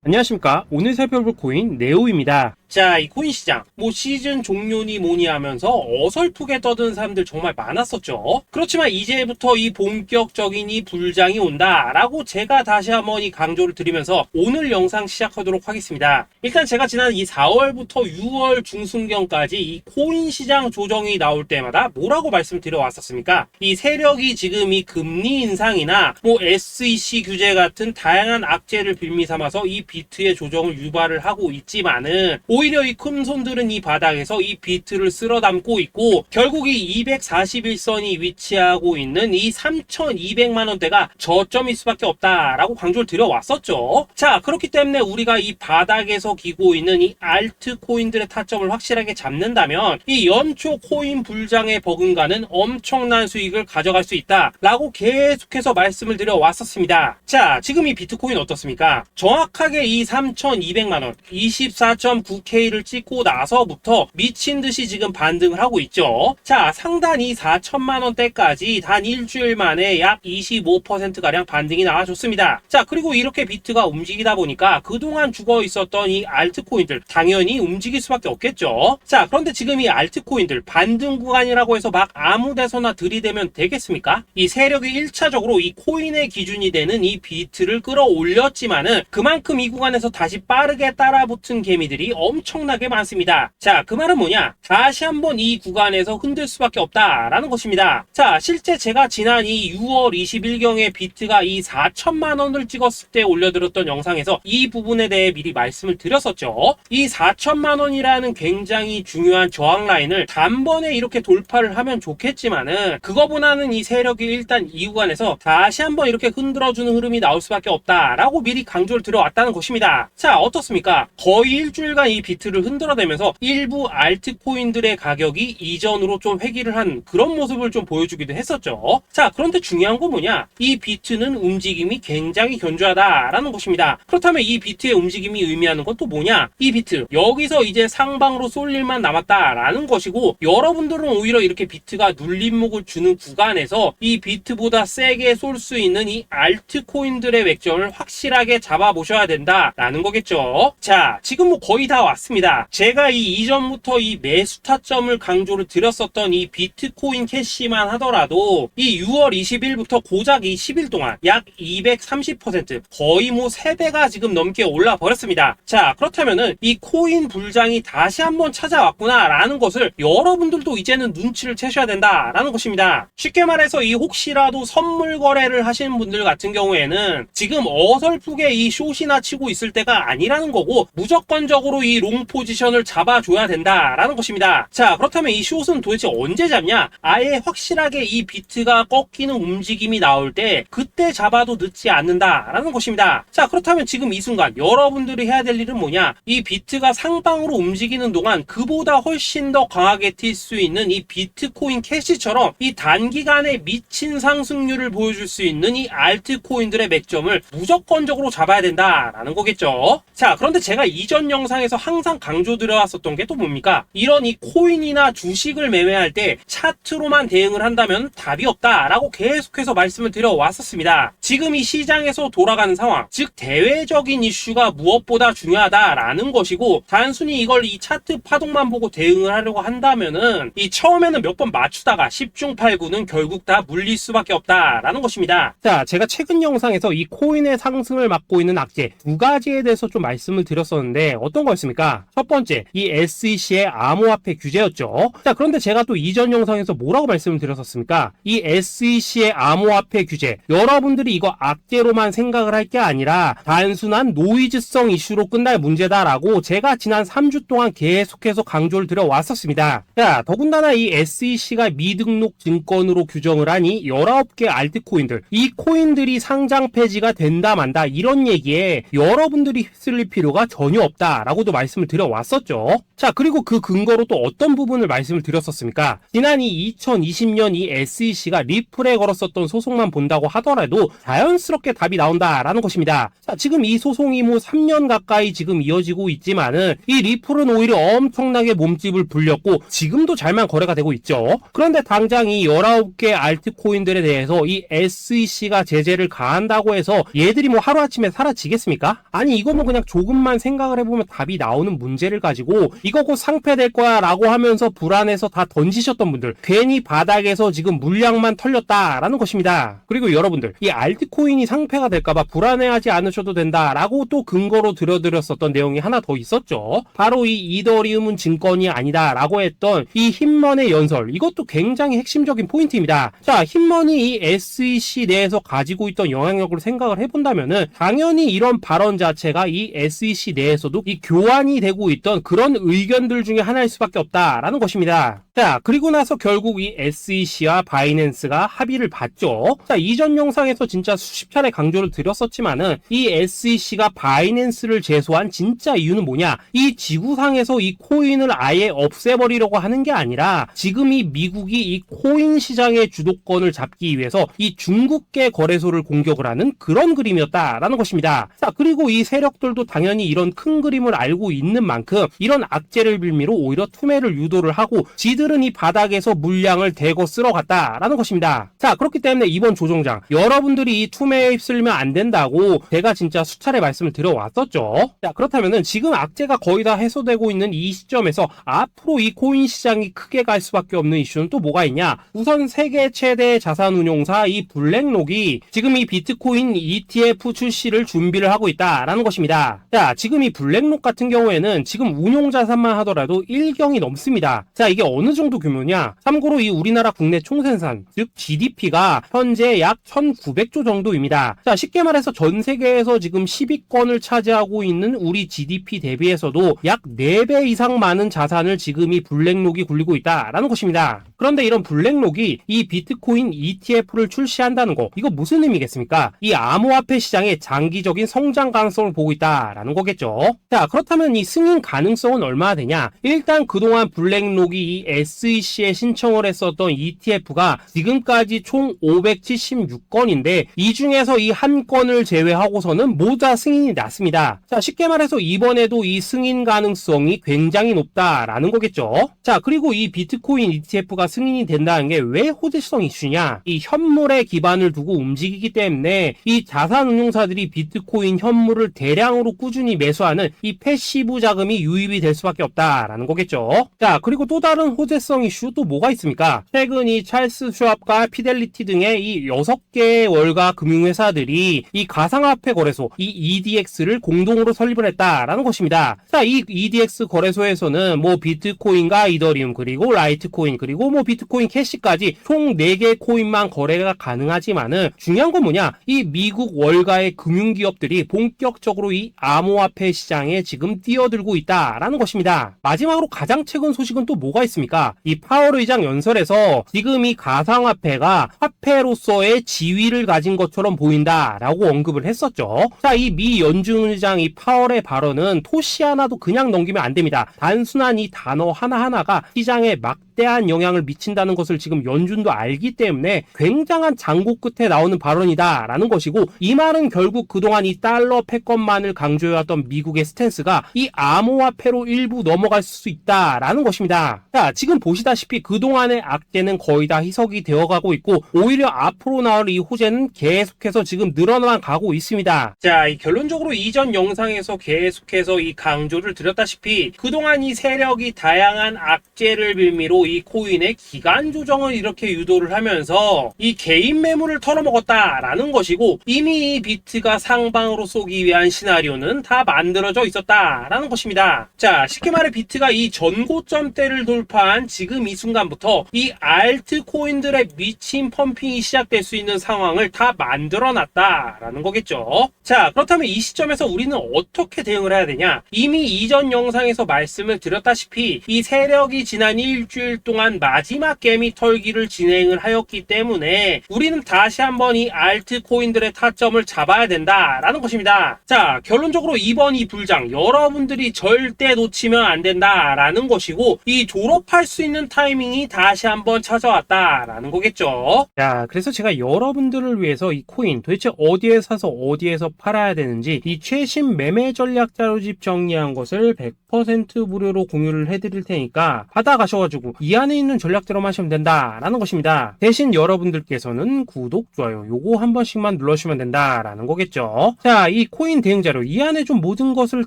안녕하십니까. 오늘 살펴볼 코인 네오입니다. 자, 이 코인 시장 시즌 종료니 뭐니 하면서 어설프게 떠드는 사람들 정말 많았었죠. 그렇지만 이제부터 이 본격적인 이 불장이 온다라고 제가 다시 한번 이 강조를 드리면서 오늘 영상 시작하도록 하겠습니다. 일단 제가 지난 이 4월부터 6월 중순경까지 이 코인 시장 조정이 나올 때마다 뭐라고 말씀드려 왔었습니까? 이 세력이 지금 이 금리 인상이나 SEC 규제 같은 다양한 악재를 빌미 삼아서 이 비트의 조정을 유발을 하고 있지만은 오히려 이 큰손들은 이 바닥에서 이 비트를 쓸어 담고 있고 결국 이 241선이 위치하고 있는 이 3,200만원대가 저점일 수밖에 없다라고 강조를 드려왔었죠. 자, 그렇기 때문에 우리가 이 바닥에서 기고 있는 이 알트코인들의 타점을 확실하게 잡는다면 이 연초 코인 불장에 버금가는 엄청난 수익을 가져갈 수 있다라고 계속해서 말씀을 드려왔었습니다. 자, 지금 이 비트코인 어떻습니까? 정확하게 이 3,200만원 24.9K를 찍고 나서부터 미친듯이 지금 반등을 하고 있죠. 자, 상단 이 4천만원대까지 단 일주일 만에 약 25%가량 반등이 나와줬습니다. 자, 그리고 이렇게 비트가 움직이다 보니까 그동안 죽어 있었던 이 알트코인들 당연히 움직일 수밖에 없겠죠. 자, 그런데 지금 이 알트코인들 반등 구간이라고 해서 막 아무 데서나 들이대면 되겠습니까? 이 세력이 1차적으로 이 코인의 기준이 되는 이 비트를 끌어올렸지만은 그만큼 이 구간에서 다시 빠르게 따라붙은 개미들이 엄청나게 많습니다. 자, 그 말은 뭐냐? 다시 한번 이 구간에서 흔들 수밖에 없다라는 것입니다. 자, 실제 제가 지난 이 6월 20일경에 비트가 이 4천만원을 찍었을 때 올려드렸던 영상에서 이 부분에 대해 미리 말씀을 드렸었죠. 이 4천만원이라는 굉장히 중요한 저항 라인을 단번에 이렇게 돌파를 하면 좋겠지만은 그거보다는 이 세력이 일단 이 구간에서 다시 한번 이렇게 흔들어주는 흐름이 나올 수밖에 없다라고 미리 강조를 드려왔다는 것입니다. 자, 어떻습니까? 거의 일주일간 이 비트를 흔들어대면서 일부 알트코인들의 가격이 이전으로 좀 회귀를 한 그런 모습을 좀 보여주기도 했었죠. 자, 그런데 중요한 건 뭐냐? 이 비트는 움직임이 굉장히 견조하다라는 것입니다. 그렇다면 이 비트의 움직임이 의미하는 건 또 뭐냐? 이 비트 여기서 이제 상방으로 쏠 일만 남았다라는 것이고 여러분들은 오히려 이렇게 비트가 눌림목을 주는 구간에서 이 비트보다 세게 쏠 수 있는 이 알트코인들의 맥점을 확실하게 잡아보셔야 된다라는 거겠죠. 자, 지금 거의 다 왔습니다. 제가 이 이전부터 이 매수 타점을 강조를 드렸었던 이 비트코인 캐시만 하더라도 이 6월 20일부터 고작 이 10일 동안 약 230% 거의 3배가 지금 넘게 올라 버렸습니다. 자, 그렇다면은 이 코인 불장이 다시 한번 찾아왔구나 라는 것을 여러분들도 이제는 눈치를 채셔야 된다라는 것입니다. 쉽게 말해서 이 혹시라도 선물 거래를 하시는 분들 같은 경우에는 지금 어설프게 이 숏이나 치고 있을 때가 아니라는 거고 무조건적으로 이 롱 포지션을 잡아줘야 된다라는 것입니다. 자, 그렇다면 이 숏은 도대체 언제 잡냐? 아예 확실하게 이 비트가 꺾이는 움직임이 나올 때 그때 잡아도 늦지 않는다라는 것입니다. 자, 그렇다면 지금 이 순간 여러분들이 해야 될 일은 뭐냐? 이 비트가 상방으로 움직이는 동안 그보다 훨씬 더 강하게 튈 수 있는 이 비트코인 캐시처럼 이 단기간에 미친 상승률을 보여줄 수 있는 이 알트코인들의 맥점을 무조건적으로 잡아야 된다라는 거겠죠. 자, 그런데 제가 이전 영상에서 항상 강조드려왔었던 게 또 뭡니까? 이런 이 코인이나 주식을 매매할 때 차트로만 대응을 한다면 답이 없다라고 계속해서 말씀을 드려왔었습니다. 지금 이 시장에서 돌아가는 상황, 즉 대외적인 이슈가 무엇보다 중요하다라는 것이고 단순히 이걸 이 차트 파동만 보고 대응을 하려고 한다면은 이 처음에는 몇 번 맞추다가 10중 8구는 결국 다 물릴 수밖에 없다라는 것입니다. 자, 제가 최근 영상에서 이 코인의 상승을 막고 있는 악재 두 가지에 대해서 좀 말씀을 드렸었는데 어떤 거였습니까? 첫 번째, 이 SEC의 암호화폐 규제였죠. 자, 그런데 제가 또 이전 영상에서 뭐라고 말씀을 드렸었습니까? 이 SEC의 암호화폐 규제, 여러분들이 이거 악재로만 생각을 할 게 아니라 단순한 노이즈성 이슈로 끝날 문제다라고 제가 지난 3주 동안 계속해서 강조를 드려왔었습니다. 자, 더군다나 이 SEC가 미등록 증권으로 규정을 하니 19개 알트코인들, 이 코인들이 상장 폐지가 된다 만다 이런 얘기에 여러분들이 휩쓸릴 필요가 전혀 없다라고도 말씀 말씀을 드려왔었죠. 자, 그리고 그 근거로 또 어떤 부분을 말씀을 드렸었습니까? 지난 이 2020년 이 SEC가 리플에 걸었었던 소송만 본다고 하더라도 자연스럽게 답이 나온다라는 것입니다. 자, 지금 이 소송이 뭐 3년 가까이 지금 이어지고 있지만은 이 리플은 오히려 엄청나게 몸집을 불렸고 지금도 잘만 거래가 되고 있죠. 그런데 당장 이 19개 알트코인들에 대해서 이 SEC가 제재를 가한다고 해서 얘들이 뭐 하루아침에 사라지겠습니까? 아니, 이거 뭐 그냥 조금만 생각을 해보면 답이 나오는 문제를 가지고 이거 곧 상폐될 거야 라고 하면서 불안해서 다 던지셨던 분들, 괜히 바닥에서 지금 물량만 털렸다라는 것입니다. 그리고 여러분들, 이 알트코인이 상폐가 될까봐 불안해하지 않으셔도 된다라고 또 근거로 들어드렸었던 내용이 하나 더 있었죠. 바로 이 이더리움은 증권이 아니다 라고 했던 이 힙먼의 연설, 이것도 굉장히 핵심적인 포인트입니다. 자, 힙먼이 이 SEC 내에서 가지고 있던 영향력을 생각을 해본다면은 당연히 이런 발언 자체가 이 SEC 내에서도 이 교환이 되고 있던 그런 의견들 중에 하나일 수밖에 없다라는 것입니다. 자, 그리고 나서 결국 이 SEC와 바이낸스가 합의를 봤죠. 자, 이전 영상에서 진짜 수십 차례 강조를 드렸었지만은 이 SEC가 바이낸스를 제소한 진짜 이유는 뭐냐? 이 지구상에서 이 코인을 아예 없애버리려고 하는 게 아니라 지금 이 미국이 이 코인 시장의 주도권을 잡기 위해서 이 중국계 거래소를 공격을 하는 그런 그림이었다라는 것입니다. 자, 그리고 이 세력들도 당연히 이런 큰 그림을 알고 있는 만큼 이런 악재를 빌미로 오히려 투매를 유도를 하고 지들은 이 바닥에서 물량을 대거 쓸어갔다라는 것입니다. 자, 그렇기 때문에 이번 조정장 여러분들이 이 투매에 휩쓸리면 안 된다고 제가 진짜 수차례 말씀을 드려왔었죠. 자, 그렇다면은 지금 악재가 거의 다 해소되고 있는 이 시점에서 앞으로 이 코인 시장이 크게 갈 수밖에 없는 이슈는 또 뭐가 있냐? 우선 세계 최대 자산운용사 이 블랙록이 지금 이 비트코인 ETF 출시를 준비를 하고 있다라는 것입니다. 자, 지금 이 블랙록 같은 경우에는 지금 운용 자산만 하더라도 1경이 넘습니다. 자, 이게 어느 정도 규모냐? 참고로 이 우리나라 국내 총생산, 즉 GDP가 현재 약 1900조 정도입니다. 자, 쉽게 말해서 전 세계에서 지금 10위권을 차지하고 있는 우리 GDP 대비해서도 약 4배 이상 많은 자산을 지금 이 블랙록이 굴리고 있다라는 것입니다. 그런데 이런 블랙록이 이 비트코인 ETF를 출시한다는 거, 이거 무슨 의미겠습니까? 이 암호화폐 시장의 장기적인 성장 가능성을 보고 있다라는 거겠죠. 자, 그렇다면 이 승인 가능성은 얼마나 되냐? 일단 그동안 블랙록이 이 SEC에 신청을 했었던 ETF가 지금까지 총 576건인데 이 중에서 이 한 건을 제외하고서는 모두 다 승인이 났습니다. 자, 쉽게 말해서 이번에도 이 승인 가능성이 굉장히 높다라는 거겠죠. 자, 그리고 이 비트코인 ETF가 승인이 된다는 게 왜 호재성 이슈냐? 이 현물에 기반을 두고 움직이기 때문에 이 자산운용사들이 비트코인 현물을 대량으로 꾸준히 매수하는 이 패시브 자금이 유입이 될 수밖에 없다라는 거겠죠. 자, 그리고 또 다른 호재성 이슈 또 뭐가 있습니까? 최근 이 찰스 슈왑과 피델리티 등의 이 6개의 월가 금융회사들이 이 가상화폐 거래소 이 EDX를 공동으로 설립을 했다라는 것입니다. 자, 이 EDX 거래소에서는 뭐 비트코인과 이더리움 그리고 라이트코인 그리고 뭐 비트코인 캐시까지 총 4개 코인만 거래가 가능하지만은 중요한 건 뭐냐? 이 미국 월가의 금융기업들이 본격적으로 이 암호화폐 시장에 지금 뛰어들고 있다라는 것입니다. 마지막으로 가장 최근 소식은 또 뭐가 있습니까? 이 파월 의장 연설에서 지금 이 가상화폐가 화폐로서의 지위를 가진 것처럼 보인다라고 언급을 했었죠. 자, 이 미 연준 의장 이 파월의 발언은 토시 하나도 그냥 넘기면 안 됩니다. 단순한 이 단어 하나하나가 시장에 막대한 영향을 미친다는 것을 지금 연준도 알기 때문에 굉장한 장고 끝에 나오는 발언이다라는 것이고, 이 말은 결국 그동안 이 달러 패권만을 강조해왔던 미국의 스탠스가 이 암호화폐로 일부 넘어갈 수 있다라는 것입니다. 자, 지금 보시다시피 그동안의 악재는 거의 다 희석이 되어가고 있고 오히려 앞으로 나올 이 호재는 계속해서 지금 늘어나만 가고 있습니다. 자, 이 결론적으로 이전 영상에서 계속해서 이 강조를 드렸다시피 그동안 이 세력이 다양한 악재를 빌미로 이 코인의 기간 조정을 이렇게 유도를 하면서 이 개인 매물을 털어먹었다라는 것이고, 이미 이 비트가 상방으로 쏘기 위한 시나리오는 다 만들어져 있었다라는 것입니다. 자, 쉽게 말해 비트가 이 전고점대를 돌파한 지금 이 순간부터 이 알트코인들의 미친 펌핑이 시작될 수 있는 상황을 다 만들어놨다라는 거겠죠. 자, 그렇다면 이 시점에서 우리는 어떻게 대응을 해야 되냐? 이미 이전 영상에서 말씀을 드렸다시피 이 세력이 지난 일주일 동안 마지막 개미 털기를 진행을 하였기 때문에 우리는 다시 한번 이 알트코인들의 타점을 잡아야 된다라는 것입니다. 자, 결론적으로 이번 이 불장 여러분들이 절대 놓치면 안 된다라는 것이고, 이 졸업할 수 있는 타이밍이 다시 한번 찾아왔다라는 거겠죠. 자, 그래서 제가 여러분들을 위해서 이 코인 도대체 어디에 사서 어디에서 팔아야 되는지 이 최신 매매 전략 자료집 정리한 것을 100% 무료로 공유를 해드릴 테니까 받아가셔가지고 이 안에 있는 전략대로만 하시면 된다라는 것입니다. 대신 여러분들께서는 구독, 좋아요 요거 한 번씩만 눌러주시면 된다라는 거겠죠. 자, 이 코인 대응 자료 이 안에 좀 모든 것을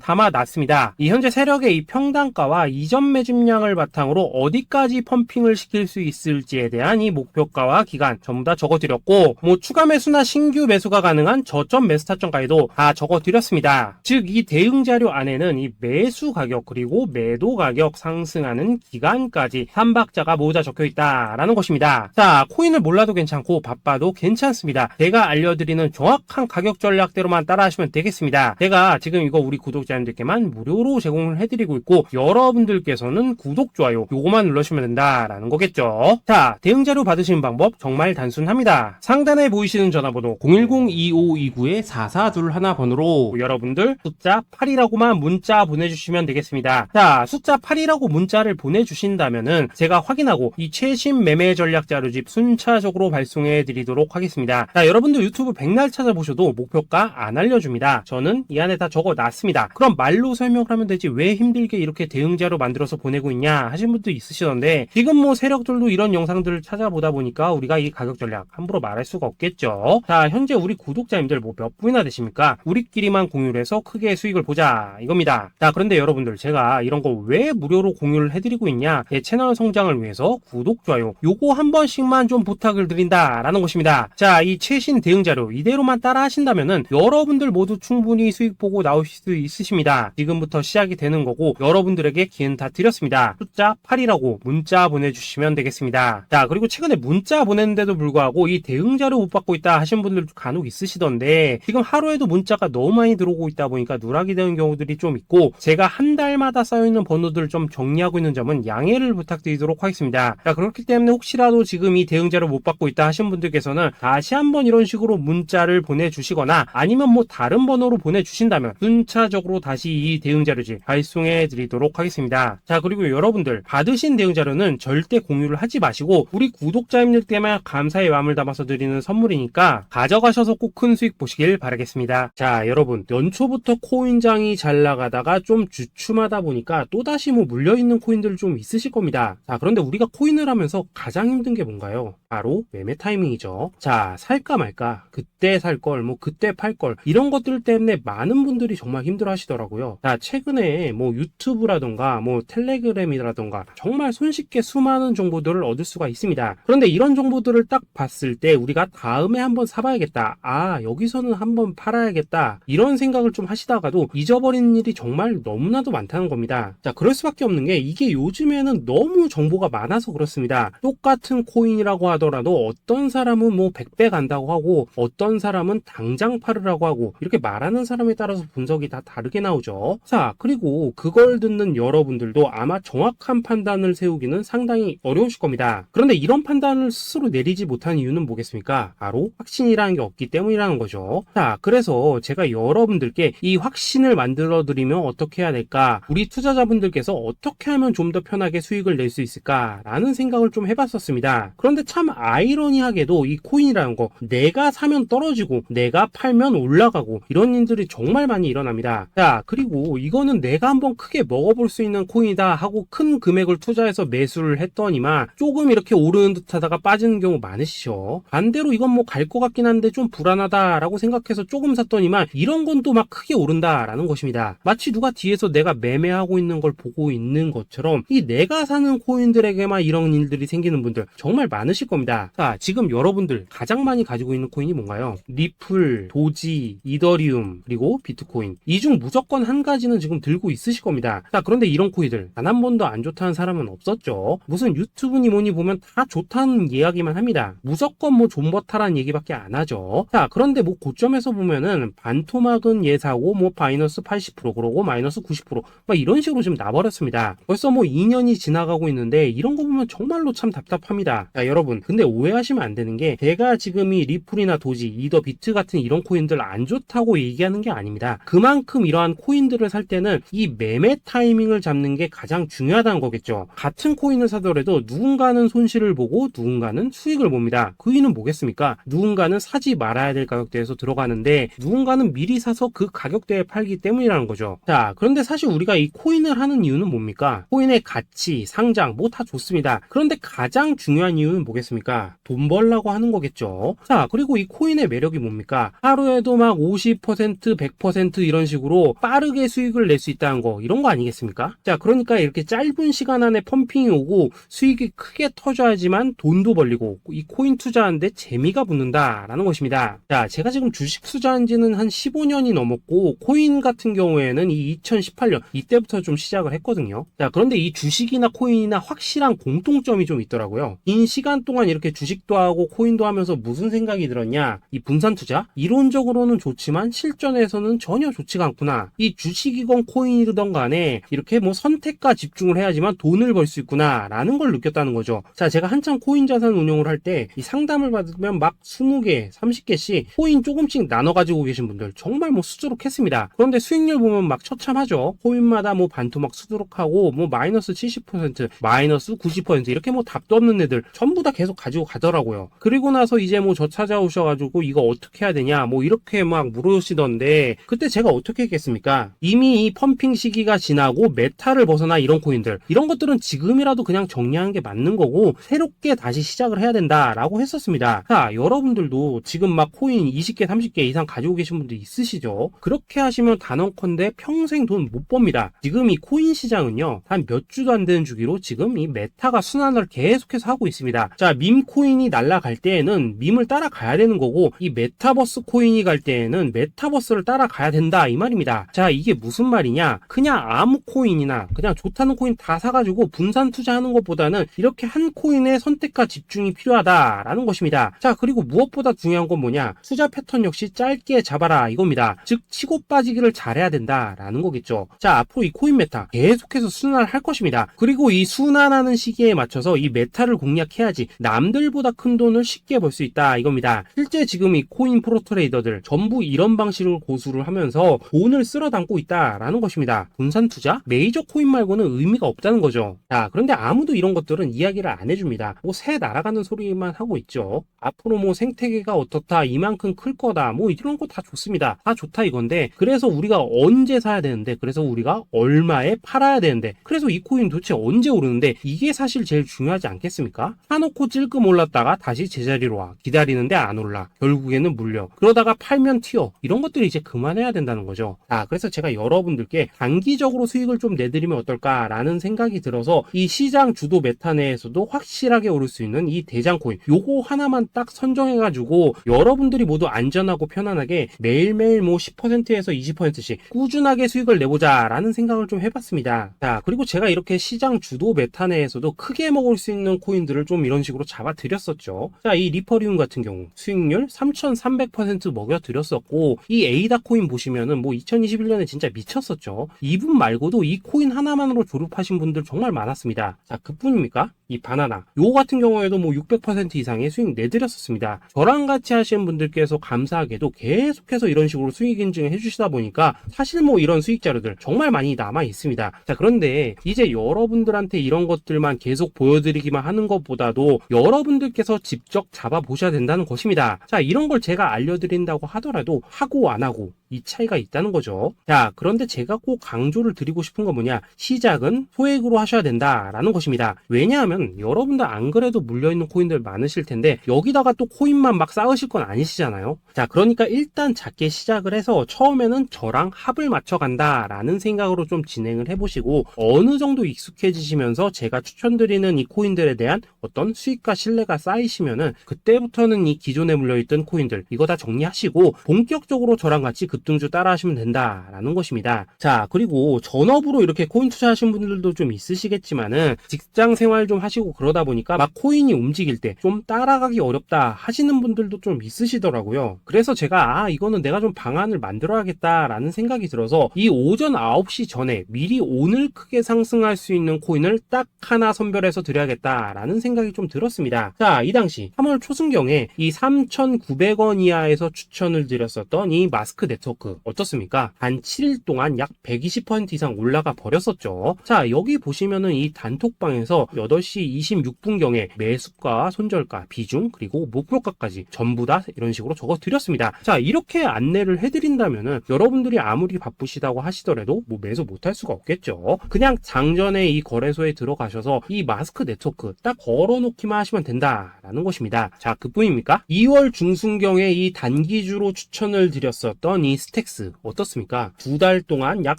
담아놨습니다. 이 현재 세력의 이 평단가와 이전 매집량을 바탕으로 어디까지 펌핑을 시킬 수 있을지에 대한 이 목표가와 기간 전부 다 적어드렸고, 뭐 추가 매수나 신규 매수가 가능한 저점 매수 타점까지도 다 적어드렸습니다. 즉 이 대응 자료 안에는 이 매수 가격 그리고 매도 가격 상승하는 기간까지 3박자가 모두 다 적혀있다라는 것입니다. 자, 코인을 몰라도 괜찮고 바빠도 괜찮습니다. 제가 알려드리는 정확한 가격 전략대로만 따라하시면 되겠습니다. 제가 지금 이거 우리 구독자님들께만 무료로 제공을 해드리고 있고, 여러분들께서는 구독, 좋아요 요거만 눌러주시면 된다라는 거겠죠. 자, 대응 자료 받으시는 방법 정말 단순합니다. 상단에 보이시는 전화번호 010-2529-4421 번호로 여러분들 숫자 8이라고만 문자 보내주시면 되겠습니다. 자, 숫자 8이라고 문자를 보내주신다면은 제가 확인하고 이 최신 매매 전략 자료집 순차적으로 발송해 드리도록 하겠습니다. 자, 여러분들 유튜브 백날 찾아보셔도 목표가 안 알려줍니다. 저는 이 안에 다 적어놨습니다. 그럼 말로 설명을 하면 되지 왜 힘들게 이렇게 대응 자료 만들어서 보내고 있냐 하신 분도 있으시던데, 지금 뭐 세력들도 이런 영상들을 찾아보다 보니까 우리가 이 가격 전략 함부로 말할 수가 없겠죠. 자, 현재 우리 구독자님들 뭐 몇 분이나 되십니까? 우리끼리만 공유를 해서 크게 수익을 보자 이겁니다. 자, 그런데 여러분들 제가 이런 거 왜 무료로 공유를 해드리고 있냐? 제 채널 성장을 위해서 구독, 좋아요 요거 한 번씩만 좀 부탁을 드린다라는 것입니다. 자, 이 최신 대응 자료 이대로만 따라 하신다면은 여러분들 모두 충분히 수익 보고 나오실 수 있으십니다. 지금부터 시작이 되는 거고 여러분들에게 기회는 다 드렸습니다. 숫자 8이라고 문자 보내주시면 되겠습니다. 자, 그리고 최근에 문자 보냈는데도 불구하고 이 대응 자료 못 받고 있다 하신 분들 간혹 있으시던데, 지금 하루에도 문자가 너무 많이 들어오고 있다 보니까 누락이 되는 경우들이 좀 있고, 제가 한 달마다 쌓여있는 번호들을 좀 정리하고 있는 점은 양해를 부탁드리도록 하겠습니다. 자, 그렇기 때문에 혹시라도 지금 이 대응 자료 못 받고 있다 하신 분들께서는 다시 한번 이런 식으로 문자를 보내주시거나 아니면 뭐 다른 번호로 보내주신다면 순차적으로 다시 이 대응 자료지 발송해 드리도록 하겠습니다. 자, 그리고 여러분들 받으신 대응 자료는 절대 공유를 하지 마시고 우리 구독자님들께만 감사의 마음을 담아서 드리는 선물이니까 가져가셔서 꼭 큰 수익 보시길 바라겠습니다. 자, 여러분 연초부터 코인장이 잘 나가다가 좀 주춤하다 보니까 또다시 뭐 물려있는 코인들 좀 있으실 겁니다. 자, 그런데 우리가 코인을 하면서 가장 힘든 게 뭔가요? 바로 매매 타이밍이죠. 자, 살까 말까, 그때 살 걸, 뭐 그때 팔 걸, 이런 것들 때문에 많은 분들이 정말 힘들어 하시더라고요. 자, 최근에 뭐 유튜브라던가 뭐 텔레그램이라던가 정말 손쉽게 수많은 정보들을 얻을 수가 있습니다. 그런데 이런 정보들을 딱 봤을 때 우리가 다음에 한번 사봐야겠다, 아 여기서는 한번 팔아야겠다, 이런 생각을 좀 하시다가도 잊어버리는 일이 정말 너무나도 많다는 겁니다. 자, 그럴 수밖에 없는 게 이게 요즘에는 너무 정보가 많아서 그렇습니다. 똑같은 코인이라고 하더라도 어떤 사람은 뭐 100배 간다고 하고 어떤 사람은 당장 팔으라고 하고, 이렇게 말하는 사람에 따라서 분석이 다 다르게 나오죠. 자, 그리고 그걸 듣는 여러분들도 아마 정확한 판단을 세우기는 상당히 어려우실 겁니다. 그런데 이런 판단을 스스로 내리지 못한 이유는 뭐겠습니까? 바로 확신이라는 게 없기 때문이라는 거죠. 자, 그래서 제가 여러분들께 이 확신을 만들어 드리면 어떻게 해야 될까, 우리 투자자분들께서 어떻게 하면 좀 더 편하게 수익을 낼 수 있을까 라는 생각을 좀 해봤었습니다. 그런데 참 아이러니하게도 이 코인이라는 거 내가 사면 떨어지고 내가 팔면 올라가고 이런 일들이 정말 많이 일어납니다. 자, 그리고 이거는 내가 한번 크게 먹어볼 수 있는 코인이다 하고 큰 금액을 투자해서 매수를 했더니만 조금 이렇게 오르는 듯 하다가 빠지는 경우 많으시죠. 반대로 이건 뭐 갈 것 같긴 한데 좀 불안하다 라고 생각해서 조금 샀더니만 이런 건 또 막 크게 오른다 라는 것입니다. 마치 누가 뒤에서 내가 매매하고 있는 걸 보고 있는 것처럼 이 내가 사는 코인들에게만 이런 일들이 생기는 분들 정말 많으실 겁니다. 자, 지금 여러분들 가장 많이 가지고 있는 코인이 뭔가요? 리플, 도지, 이더리움, 그리고 비트코인. 이 중 무조건 한 가지는 지금 들고 있으실 겁니다. 자, 그런데 이런 코인들 단 한 번도 안 좋다는 사람은 없었죠. 무슨 유튜브니 뭐니 보면 다 좋다는 이야기만 합니다. 무조건 뭐 존버타라는 얘기밖에 안 하죠. 자, 그런데 뭐 고점에서 보면은 반토막은 예사고 뭐 마이너스 80% 그러고 마이너스 90% 막 이런 식으로 지금 나버렸습니다. 벌써 뭐 2년이 지나가고 있는데 이런 거 보면 정말로 참 답답합니다. 자, 여러분, 근데 오해하시면 안 되는 게 제가 지금 이 리플이나 도지, 이더 비트 같은 이런 코인들 안 좋다고 얘기하는 게 아닙니다. 그만큼 이러한 코인들을 살 때는 이 매매 타이밍을 잡는 게 가장 중요하다는 거겠죠. 같은 코인을 사더라도 누군가는 손실을 보고 누군가는 수익을 봅니다. 그 이유는 뭐겠습니까? 누군가는 사지 말아야 될 가격대에서 들어가는데 누군가는 미리 사서 그 가격대에 팔기 때문이라는 거죠. 자, 그런데 사실 우리가 이 코인을 하는 이유는 뭡니까? 코인의 가치, 상장 뭐 다 좋습니다. 그런데 가장 중요한 이유는 뭐겠습니까? 돈 벌라고 하는 거겠죠. 자, 그리고 이 코인의 매력이 뭡니까? 하루에도 막 50%, 100% 이런 식으로 빠르게 수익을 낼 수 있다는 거, 이런 거 아니겠습니까? 자, 그러니까 이렇게 짧은 시간 안에 펌핑이 오고 수익이 크게 터져야지만 돈도 벌리고 이 코인 투자하는데 재미가 붙는다라는 것입니다. 자, 제가 지금 주식 투자한 지는 한 15년이 넘었고 코인 같은 경우에는 이 2018년 이때부터 좀 시작을 했거든요. 자, 그런데 이 주식이나 코인이나 확실한 공통점이 좀 있더라고요. 긴 시간 동안 이렇게 주식도 하고 코인도 하면서 무슨 생각이 들었냐? 이 분산 투자? 이론적으로는 좋지만 실전에서는 전혀 좋지가 않구나. 이 주식이건 코인이든 간에 이렇게 뭐 선택과 집중을 해야지만 돈을 벌 수 있구나 라는 걸 느꼈다는 거죠. 자, 제가 한참 코인 자산 운용을 할 때 이 상담을 받으면 막 20개, 30개씩 코인 조금씩 나눠 가지고 계신 분들 정말 뭐 수두룩했습니다. 그런데 수익률 보면 막 처참하죠. 코인마다 뭐 반토막 수두룩하고 뭐 마이너스 70%, 마이너스 90% 이렇게 뭐 답도 없는 애들 전부 다 계속 가지고 가더라고요. 그리고 나서 이제 뭐 저 찾아오셔가지고 이거 어떻게 해야 되냐 뭐 이렇게 막 물으시던데 그때 제가 어떻게 했겠습니까? 이미 이 펌핑 시기가 지나고 메타를 벗어나 이런 코인들 이런 것들은 지금이라도 그냥 정리하는 게 맞는 거고 새롭게 다시 시작을 해야 된다라고 했었습니다. 자, 여러분들도 지금 막 코인 20개, 30개 이상 가지고 계신 분들 있으시죠? 그렇게 하시면 단언컨대 평생 돈 못 법니다. 지금 이 코인 시장은요 한 몇 주도 안 되는 주기로 지금 이 메타가 순환을 계속해서 하고 있습니다. 자, 밈 코인이 날아갈 때에는 밈을 따라가야 되는 거고 이 메타버스 코인이 갈 때에는 메타버스를 따라가야 된다 이 말입니다. 자, 이게 무슨 말이냐? 그냥 아무 코인이나 그냥 좋다는 코인 다 사가지고 분산 투자하는 것보다는 이렇게 한 코인에 선택과 집중이 필요하다라는 것입니다. 자, 그리고 무엇보다 중요한 건 뭐냐? 투자 패턴 역시 짧게 잡아라 이겁니다. 즉 치고 빠지기를 잘해야 된다라는 거겠죠. 자, 앞으로 이 코인 메타 계속해서 순환을 할 것입니다. 그리고 이 순환하는 시기에 맞춰서 이 메타를 공략해야지 남들보다 큰 돈을 쉽게 벌 수 있다 이겁니다. 실제 지금 이 코인 프로 트레이더들 전부 이런 방식을 고수를 하면서 돈을 쓸어 담고 있다라는 것입니다. 분산 투자? 메이저 코인 말고는 의미가 없다는 거죠. 자, 그런데 아무도 이런 것들은 이야기를 안 해줍니다. 뭐 새 날아가는 소리만 하고 있죠. 앞으로 뭐 생태계가 어떻다, 이만큼 클 거다, 뭐 이런 거 다 좋습니다. 다 좋다 이건데 그래서 우리가 언제 사야 되는데 그래서 우리가 얼마에 팔아야 되는데 그래서 이 코인 도대체 언제 오르는데 이게 사실 제일 중요하지 않겠습니까? 사놓고 찔끔 올랐다가 다시 제자리로 와 기다리는데 안 올라 결국에는 물려 그러다가 팔면 튀어 이런 것들이 이제 그만해야 된다는 거죠. 자, 그래서 제가 여러분들께 단기적으로 수익을 좀 내드리면 어떨까라는 생각이 들어서 이 시장 주도 메타 내에서도 확실하게 오를 수 있는 이 대장 코인 요거 하나만 딱 선정해가지고 여러분들이 모두 안전하고 편안하게 매일매일 뭐 10%에서 20%씩 꾸준하게 수익을 내보자 라는 생각을 좀 해봤습니다. 자, 그리고 제가 이렇게 시장 주도 메타 내에서도 크게 먹을 수 있는 코인들을 좀 이런 식으로 잡아드렸었죠. 자, 이 리퍼리움 같은 경우 수익률 3300% 먹여드렸었고 이 에이다 코인 보시면은 뭐 2021년에 진짜 미쳤었죠. 이분 말고도 이 코인 하나만으로 졸업하신 분들 정말 많았습니다. 자, 그뿐입니까? 이 바나나 요거 같은 경우에도 뭐 600% 이상의 수익 내드렸었습니다. 저랑 같이 하시는 분들께서 감사하게도 계속해서 이런 식으로 수익 인증을 해주시다 보니까 사실 뭐 이런 수익 자료들 정말 많이 남아 있습니다. 자, 그런데 이제 여러분들한테 이런 것들만 계속 보여드리기만 하는 것보다도 여러분들께서 직접 잡아보셔야 된다는 것입니다. 자, 이런 걸 제가 알려드린다고 하더라도 하고 안 하고 이 차이가 있다는 거죠. 자, 그런데 제가 꼭 강조를 드리고 싶은 건 뭐냐? 시작은 소액으로 하셔야 된다라는 것입니다. 왜냐하면 여러분들 안 그래도 물려있는 코인들 많으실 텐데 여기다가 또 코인만 막 쌓으실 건 아니시잖아요. 자, 그러니까 일단 작게 시작을 해서 처음에는 저랑 합을 맞춰간다라는 생각으로 좀 진행을 해보시고 어느 정도 익숙해지시면서 제가 추천드리는 이 코인들에 대한 어떤 수익과 신뢰가 쌓이시면은 그때부터는 이 기존에 물려있던 코인들 이거 다 정리하시고 본격적으로 저랑 같이 그 급등주 따라 하시면 된다라는 것입니다. 자, 그리고 전업으로 이렇게 코인 투자하신 분들도 좀 있으시겠지만은 직장 생활 좀 하시고 그러다 보니까 막 코인이 움직일 때 좀 따라가기 어렵다 하시는 분들도 좀 있으시더라고요. 그래서 제가 이거는 내가 좀 방안을 만들어야겠다라는 생각이 들어서 이 오전 9시 전에 미리 오늘 크게 상승할 수 있는 코인을 딱 하나 선별해서 드려야겠다라는 생각이 좀 들었습니다. 자, 이 당시 3월 초순경에 이 3,900원 이하에서 추천을 드렸었던 이 마스크 네트워크 어떻습니까? 단 7일 동안 약 120% 이상 올라가 버렸었죠. 자, 여기 보시면은 이 단톡방에서 8시 26분경에 매수가, 손절가, 비중, 그리고 목표가까지 전부 다 이런 식으로 적어 드렸습니다. 자, 이렇게 안내를 해드린다면은 여러분들이 아무리 바쁘시다고 하시더라도 뭐 매수 못할 수가 없겠죠. 그냥 장전에 이 거래소에 들어가셔서 이 마스크 네트워크 딱 걸어놓기만 하시면 된다라는 것입니다. 자, 그뿐입니까? 2월 중순경에 이 단기주로 추천을 드렸었던 이 스택스 어떻습니까? 2달 동안 약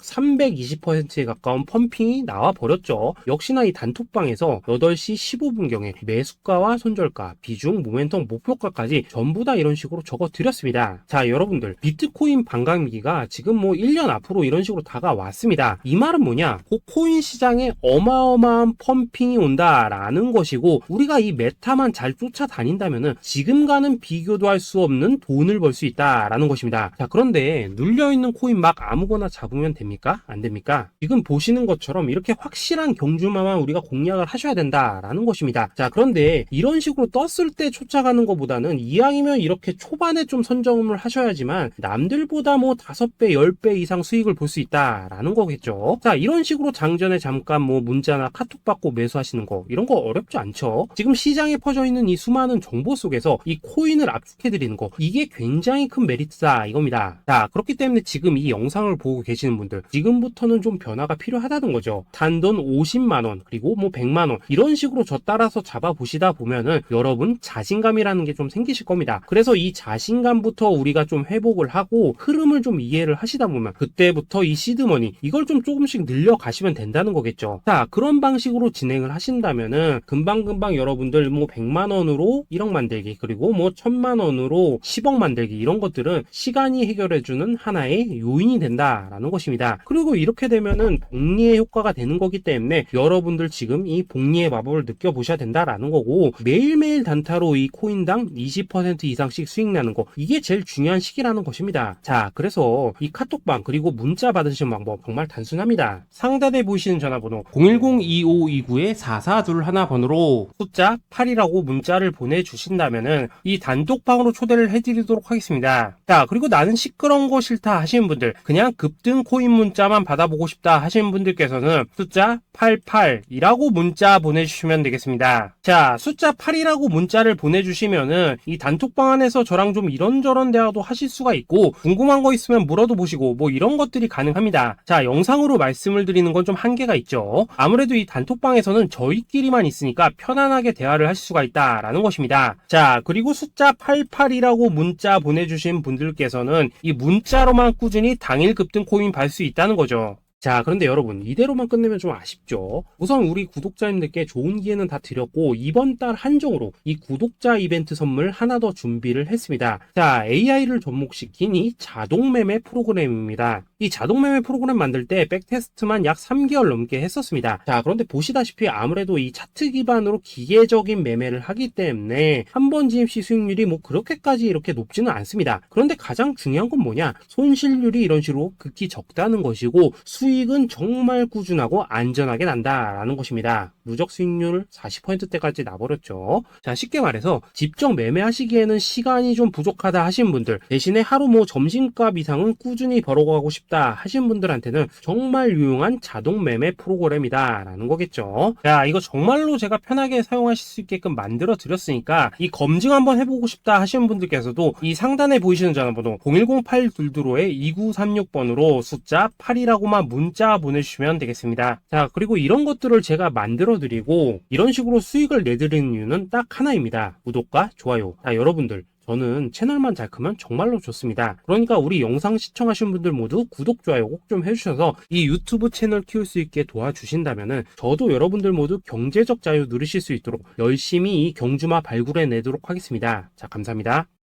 320%에 가까운 펌핑이 나와 버렸죠. 역시나 이 단톡방에서 8시 15분경에 매수가와 손절가, 비중, 모멘텀, 목표가까지 전부 다 이런 식으로 적어 드렸습니다. 자, 여러분들 비트코인 반감기가 지금 뭐 1년 앞으로 이런 식으로 다가왔습니다. 이 말은 뭐냐? 그 코인 시장에 어마어마한 펌핑이 온다라는 것이고 우리가 이 메타만 잘 쫓아다닌다면은 지금과는 비교도 할 수 없는 돈을 벌 수 있다라는 것입니다. 자, 그런데 눌려있는 코인 막 아무거나 잡으면 됩니까? 안 됩니까? 지금 보시는 것처럼 이렇게 확실한 경주마만 우리가 공략을 하셔야 된다라는 것입니다. 자, 그런데 이런 식으로 떴을 때 쫓아가는 것보다는 이왕이면 이렇게 초반에 좀 선점을 하셔야지만 남들보다 뭐 5배, 10배 이상 수익을 볼 수 있다라는 거겠죠. 자, 이런 식으로 장전에 잠깐 뭐 문자나 카톡 받고 매수하시는 거 이런 거 어렵지 않죠. 지금 시장에 퍼져 있는 이 수많은 정보 속에서 이 코인을 압축해드리는 거 이게 굉장히 큰 메리트다 이겁니다. 자, 그렇기 때문에 지금 이 영상을 보고 계시는 분들 지금부터는 좀 변화가 필요하다는 거죠. 단돈 50만원 그리고 뭐 100만원 이런 식으로 저 따라서 잡아보시다 보면은 여러분 자신감이라는 게 좀 생기실 겁니다. 그래서 이 자신감부터 우리가 좀 회복을 하고 흐름을 좀 이해를 하시다 보면 그때부터 이 시드머니 이걸 좀 조금씩 늘려가시면 된다는 거겠죠. 자, 그런 방식으로 진행을 하신다면은 금방금방 여러분들 뭐 100만원으로 1억 만들기 그리고 뭐 1000만원으로 10억 만들기 이런 것들은 시간이 해결해주는 하나의 요인이 된다라는 것입니다. 그리고 이렇게 되면은 복리의 효과가 되는 거기 때문에 여러분들 지금 이 복리의 마법을 느껴보셔야 된다라는 거고 매일매일 단타로 이 코인당 20% 이상씩 수익 나는 거 이게 제일 중요한 시기라는 것입니다. 자, 그래서 이 카톡방 그리고 문자 받으시는 방법 정말 단순합니다. 상단에 보이시는 전화번호 010-2529-4421 번호로 숫자 8이라고 문자를 보내주신다면은 이 단톡방으로 초대를 해드리도록 하겠습니다. 자, 그리고 나는 시끄러운 거 싫다 하시는 분들 그냥 급등 코인 문자만 받아보고 싶다 하시는 분들께서는 숫자 88이라고 문자 보내주시면 되겠습니다. 자, 숫자 8이라고 문자를 보내주시면은 이 단톡방 안에서 저랑 좀 이런저런 대화도 하실 수가 있고 궁금한 거 있으면 물어도 보시고 뭐 이런 것들이 가능합니다. 자, 영상으로 말씀을 드리는 건 좀 한계가 있죠. 아무래도 이 단톡방에서는 저희끼리만 있으니까 편안하게 대화를 하실 수가 있다라는 것입니다. 자, 그리고 숫자 88이라고 문자 보내주신 분들께서는 이 문자로만 꾸준히 당일 급등 코인 받을 수 있다는 거죠. 자, 그런데 여러분 이대로만 끝내면 좀 아쉽죠. 우선 우리 구독자님들께 좋은 기회는 다 드렸고 이번 달 한정으로 이 구독자 이벤트 선물 하나 더 준비를 했습니다. 자, AI를 접목시킨 이 자동매매 프로그램입니다. 이 자동매매 프로그램 만들 때 백테스트만 약 3개월 넘게 했었습니다. 자, 그런데 보시다시피 아무래도 이 차트 기반으로 기계적인 매매를 하기 때문에 한 번 진입 시 수익률이 뭐 그렇게까지 이렇게 높지는 않습니다. 그런데 가장 중요한 건 뭐냐? 손실률이 이런 식으로 극히 적다는 것이고 수익은 정말 꾸준하고 안전하게 난다라는 것입니다. 누적 수익률 40%대까지 나버렸죠. 자, 쉽게 말해서 직접 매매하시기에는 시간이 좀 부족하다 하신 분들 대신에 하루 뭐 점심값 이상은 꾸준히 벌어가고 싶다 하신 분들한테는 정말 유용한 자동 매매 프로그램이다 라는 거겠죠. 자, 이거 정말로 제가 편하게 사용하실 수 있게끔 만들어 드렸으니까 이 검증 한번 해보고 싶다 하시는 분들께서도 이 상단에 보이시는 전화번호 010-822-2936번으로 숫자 8이라고만 문자 보내주시면 되겠습니다. 자, 그리고 이런 것들을 제가 만들어 드리고 이런 식으로 수익을 내드리는 이유는 딱 하나입니다. 구독과 좋아요. 자, 여러분들 저는 채널만 잘 크면 정말로 좋습니다. 그러니까 우리 영상 시청하신 분들 모두 구독, 좋아요 꼭 좀 해주셔서 이 유튜브 채널 키울 수 있게 도와주신다면은 저도 여러분들 모두 경제적 자유 누리실 수 있도록 열심히 이 경주마 발굴해 내도록 하겠습니다. 자, 감사합니다.